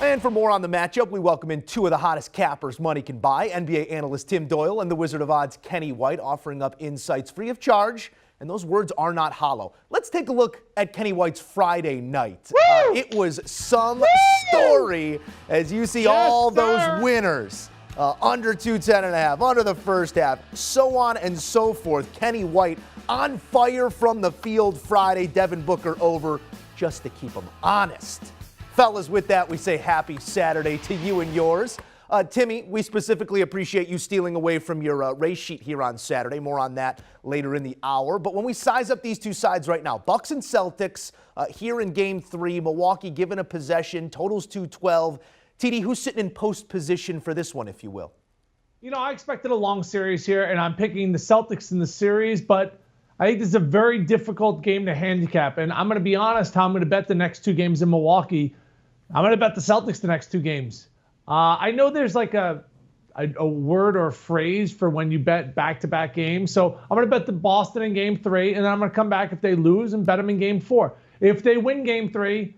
And for more on the matchup, we welcome in two of the hottest cappers money can buy, NBA analyst Tim Doyle and the Wizard of Odds Kenny White, offering up insights free of charge. And those words are not hollow. Let's take a look at Kenny White's Friday night. It was some story as you see all those winners. Under 210.5, under the first half, so on and so forth. Kenny White on fire from the field Friday. Devin Booker over just to keep him honest. Fellas, with that, we say happy Saturday to you and yours. Timmy, we specifically appreciate you stealing away from your race sheet here on Saturday. More on that later in the hour. But when we size up these two sides right now, Bucks and Celtics here in Game 3, Milwaukee given a possession, totals 212. TD, who's sitting in post position for this one, if you will? You know, I expected a long series here, and I'm picking the Celtics in the series, but I think this is a very difficult game to handicap. And I'm going to be honest, how I'm going to bet the next two games in Milwaukee. I'm going to bet the Celtics the next two games. I know there's like a word or a phrase for when you bet back-to-back games. So I'm going to bet the Boston in Game 3, and then I'm going to come back if they lose and bet them in Game 4. If they win Game 3,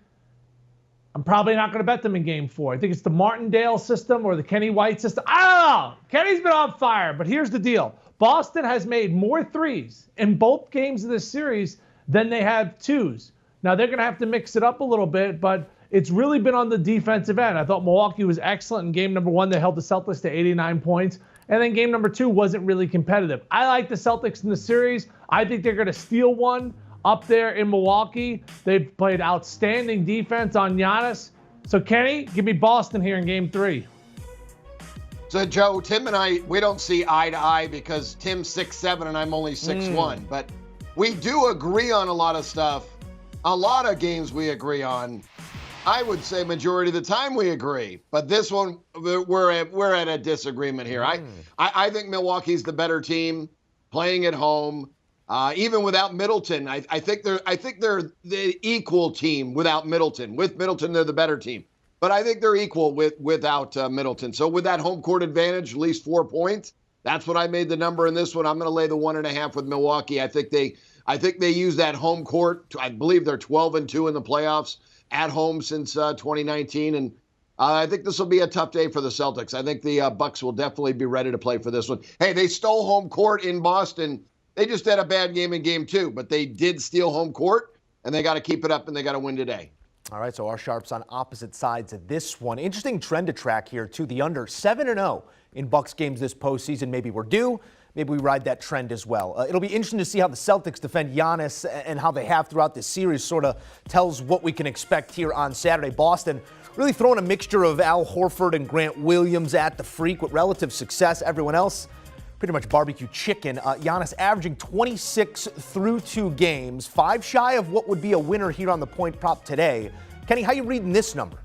I'm probably not going to bet them in Game 4. I think it's the Martindale system or the Kenny White system. I don't know. Kenny's been on fire, but here's the deal. Boston has made more threes in both games of this series than they have twos. Now, they're going to have to mix it up a little bit, but it's really been on the defensive end. I thought Milwaukee was excellent in game number 1. They held the Celtics to 89 points. And then game number 2 wasn't really competitive. I like the Celtics in the series. I think they're going to steal one up there in Milwaukee. They've played outstanding defense on Giannis. So, Kenny, give me Boston here in Game 3. So, Joe, Tim and I, we don't see eye to eye because Tim's 6'7" and I'm only 6'1". But we do agree on a lot of stuff. A lot of games we agree on. I would say majority of the time we agree, but this one we're at a disagreement here. I think Milwaukee's the better team, playing at home, even without Middleton. I think they're the equal team without Middleton. With Middleton, they're the better team, but I think they're equal without Middleton. So with that home court advantage, at least 4 points. That's what I made the number in this one. I'm going to lay the 1.5 with Milwaukee. I think they use that home court. I believe they're 12-2 in the playoffs at home since 2019, and I think this will be a tough day for the Celtics. I think the Bucks will definitely be ready to play for this one. Hey, they stole home court in Boston. They just had a bad game in Game 2, but they did steal home court, and they got to keep it up, and they got to win today. All right, so our sharps on opposite sides of this one. Interesting trend to track here, too. The under 7-0 in Bucks games this postseason. Maybe we're due. Maybe we ride that trend as well. It'll be interesting to see how the Celtics defend Giannis and how they have throughout this series. Sort of tells what we can expect here on Saturday. Boston really throwing a mixture of Al Horford and Grant Williams at the freak with relative success. Everyone else pretty much barbecue chicken. Giannis averaging 26 through 2 games, 5 shy of what would be a winner here on the point prop today. Kenny, how you reading this number?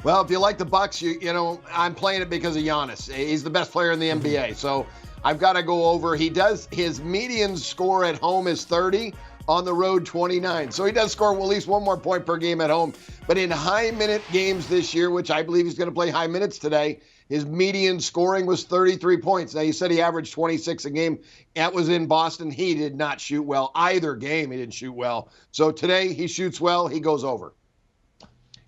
Well, if you like the Bucks, you know I'm playing it because of Giannis. He's the best player in the NBA, so I've got to go over. His median score at home is 30, on the road 29. So he does score at least 1 more point per game at home. But in high-minute games this year, which I believe he's going to play high minutes today, his median scoring was 33 points. Now, you said he averaged 26 a game. That was in Boston. He did not shoot well. Either game, he didn't shoot well. So today, he shoots well. He goes over.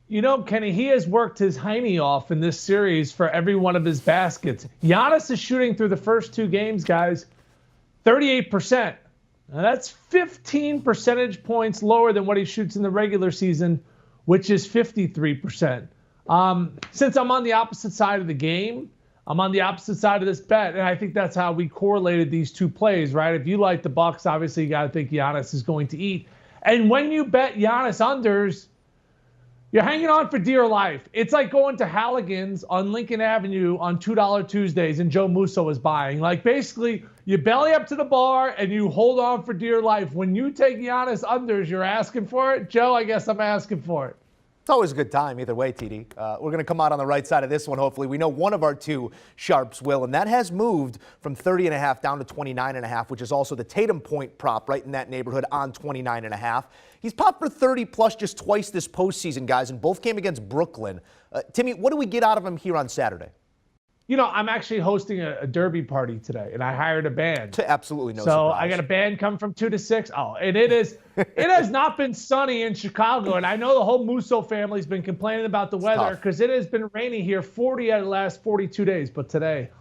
You know, Kenny, he has worked his hiney off in this series for every one of his baskets. Giannis is shooting through the first 2 games, guys, 38%. Now, that's 15 percentage points lower than what he shoots in the regular season, which is 53%. Since I'm on the opposite side of the game, I'm on the opposite side of this bet, and I think that's how we correlated these 2 plays, right? If you like the Bucks, obviously you got to think Giannis is going to eat. And when you bet Giannis unders, you're hanging on for dear life. It's like going to Halligan's on Lincoln Avenue on $2 Tuesdays and Joe Musso is buying. Like, basically, you belly up to the bar and you hold on for dear life. When you take Giannis unders, you're asking for it. Joe, I guess I'm asking for it. It's always a good time either way, TD. We're going to come out on the right side of this one, hopefully. We know one of our 2 sharps will, and that has moved from 30.5 down to 29.5, which is also the Tatum point prop right in that neighborhood on 29.5. He's popped for 30-plus just twice this postseason, guys, and both came against Brooklyn. Timmy, what do we get out of him here on Saturday? I'm actually hosting a derby party today, and I hired a band. Absolutely no So surprise. I got a band come from 2 to 6. Oh, and it has not been sunny in Chicago, and I know the whole Musso family's been complaining about the weather because it has been rainy here 40 out of the last 42 days. But today,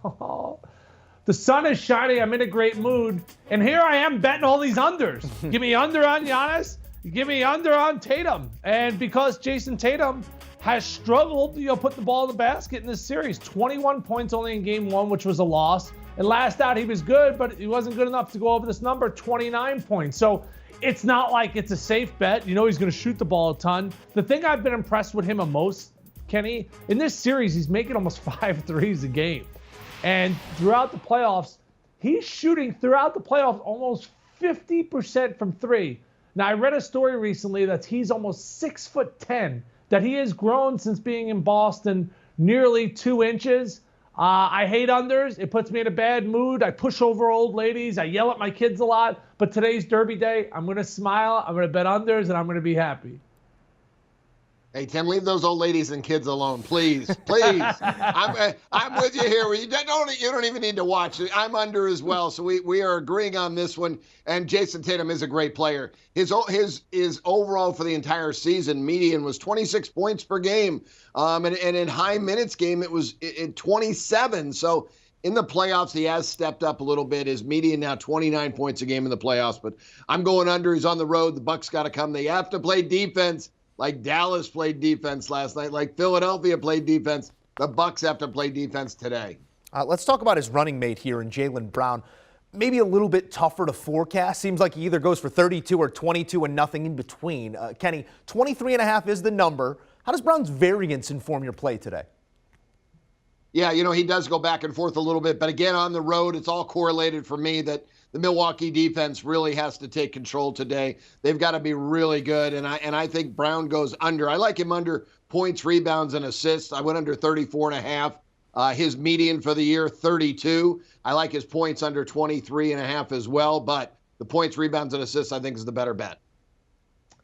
the sun is shining. I'm in a great mood, and here I am betting all these unders. Give me under on Giannis. Give me under on Tatum, and because Jayson Tatum has struggled, put the ball in the basket in this series. 21 points only in game 1, which was a loss. And last out, he was good, but he wasn't good enough to go over this number, 29 points. So it's not like it's a safe bet. He's going to shoot the ball a ton. The thing I've been impressed with him the most, Kenny, in this series, he's making almost 5 threes a game. And throughout the playoffs, he's shooting throughout the playoffs almost 50% from 3. Now, I read a story recently that he's almost 6'10", that he has grown since being in Boston nearly 2 inches. I hate unders. It puts me in a bad mood. I push over old ladies. I yell at my kids a lot. But today's Derby day. I'm going to smile. I'm going to bet unders, and I'm going to be happy. Hey, Tim, leave those old ladies and kids alone, please. Please. I'm with you here. You don't even need to watch it. I'm under as well, so we are agreeing on this one. And Jayson Tatum is a great player. His overall for the entire season median was 26 points per game. And in high minutes game, it was 27. So in the playoffs, he has stepped up a little bit. His median now 29 points a game in the playoffs. But I'm going under. He's on the road. The Bucks got to come. They have to play defense. Like Dallas played defense last night, like Philadelphia played defense. The Bucks have to play defense today. Let's talk about his running mate here in Jaylen Brown. Maybe a little bit tougher to forecast. Seems like he either goes for 32 or 22 and nothing in between. Kenny, 23.5 is the number. How does Brown's variance inform your play today? Yeah, he does go back and forth a little bit. But again, on the road, it's all correlated for me that the Milwaukee defense really has to take control today. They've got to be really good. And I think Brown goes under. I like him under points, rebounds, and assists. I went under 34.5. His median for the year, 32. I like his points under 23.5 as well. But the points, rebounds, and assists, I think is the better bet.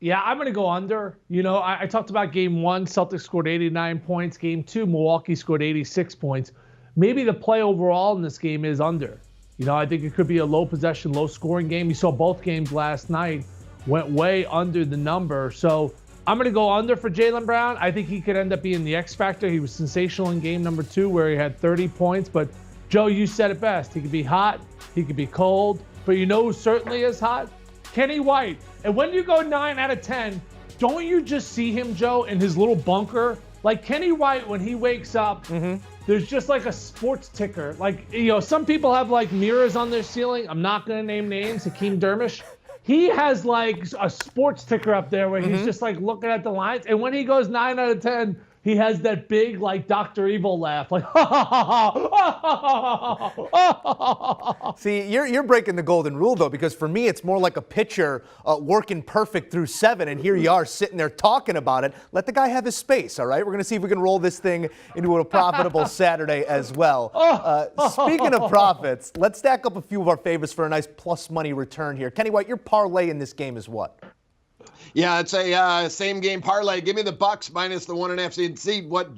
Yeah, I'm going to go under. I talked about game 1, Celtics scored 89 points. Game 2, Milwaukee scored 86 points. Maybe the play overall in this game is under. I think it could be a low possession, low scoring game. You saw both games last night went way under the number. So I'm going to go under for Jaylen Brown. I think he could end up being the X factor. He was sensational in game number 2 where he had 30 points. But Joe, you said it best. He could be hot. He could be cold. But who certainly is hot? Kenny White. And when you go 9 out of 10, don't you just see him, Joe, in his little bunker? Like Kenny White, when he wakes up, there's just like a sports ticker. Like, some people have like mirrors on their ceiling. I'm not going to name names. Hakeem Dermish. He has like a sports ticker up there where he's just like looking at the lines. And when he goes 9 out of 10, he has that big like Dr. Evil laugh. Like, See, you're breaking the golden rule, though, because for me, it's more like a pitcher working perfect through 7, and here you are sitting there talking about it. Let the guy have his space, all right? We're going to see if we can roll this thing into a profitable Saturday as well. Speaking of profits, let's stack up a few of our favorites for a nice plus money return here. Kenny White, your parlay in this game is what? Yeah, it's a same game parlay. Give me the Bucks minus the 1.5. And see what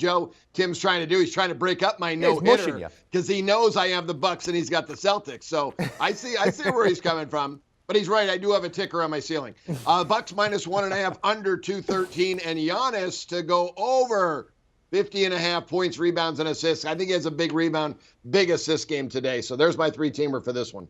Tim's trying to do. He's trying to break up my no-hitter because he knows I have the Bucks and he's got the Celtics. So I see where he's coming from. But he's right. I do have a ticker on my ceiling. Bucks minus 1.5, under 213, and Giannis to go over 50.5 points, rebounds, and assists. I think he has a big rebound, big assist game today. So there's my 3-teamer for this one.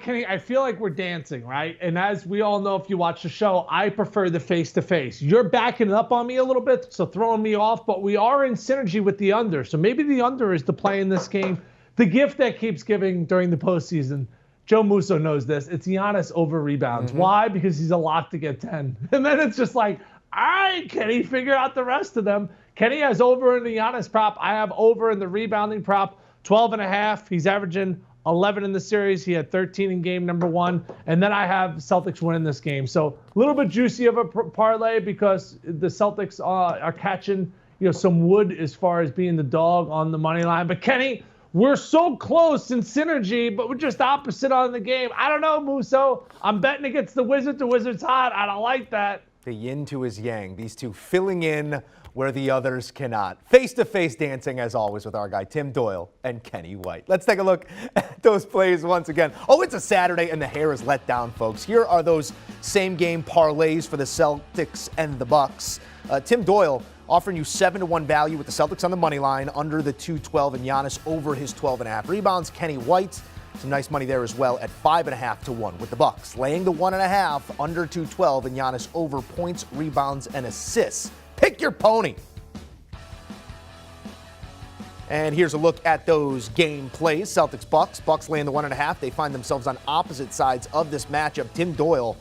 Kenny, I feel like we're dancing, right? And as we all know, if you watch the show, I prefer the face-to-face. You're backing it up on me a little bit, so throwing me off, but we are in synergy with the under. So maybe the under is the play in this game. The gift that keeps giving during the postseason, Joe Musso knows this, it's Giannis over rebounds. Why? Because he's a lock to get 10. And then it's just like, all right, Kenny, figure out the rest of them. Kenny has over in the Giannis prop. I have over in the rebounding prop, 12.5. He's averaging 11 in the series. He had 13 in game number 1. And then I have Celtics winning this game. So a little bit juicy of a parlay because the Celtics are catching some wood as far as being the dog on the money line. But Kenny, we're so close in synergy, but we're just opposite on the game. I don't know, Musso. I'm betting against the Wizards. The Wizards hot. I don't like that. The yin to his yang. These two filling in where the others cannot. Face-to-face dancing, as always, with our guy Tim Doyle and Kenny White. Let's take a look at those plays once again. Oh, it's a Saturday, and the hair is let down, folks. Here are those same-game parlays for the Celtics and the Bucks. Tim Doyle offering you 7-1 value with the Celtics on the money line, under the 212, and Giannis over his 12.5 rebounds. Kenny White, some nice money there as well at 5.5 to 1 with the Bucks, laying the 1.5, under 212, and Giannis over points, rebounds, and assists. Pick your pony. And here's a look at those game plays. Celtics-Bucks. Bucks laying the 1.5. They find themselves on opposite sides of this matchup. Tim Doyle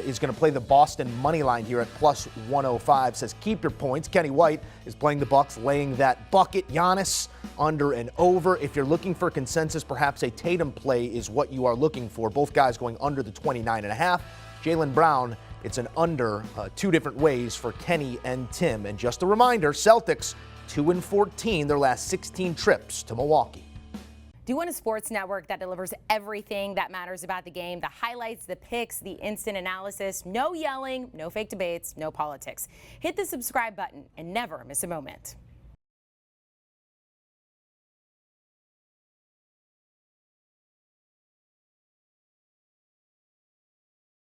is going to play the Boston money line here at plus 105. Says keep your points. Kenny White is playing the Bucks, laying that bucket. Giannis under and over. If you're looking for consensus, perhaps a Tatum play is what you are looking for. Both guys going under the 29.5. Jaylen Brown, it's an under, two different ways for Kenny and Tim. And just a reminder, Celtics 2-14 their last 16 trips to Milwaukee. Do you want a sports network that delivers everything that matters about the game? The highlights, the picks, the instant analysis, no yelling, no fake debates, no politics. Hit the subscribe button and never miss a moment.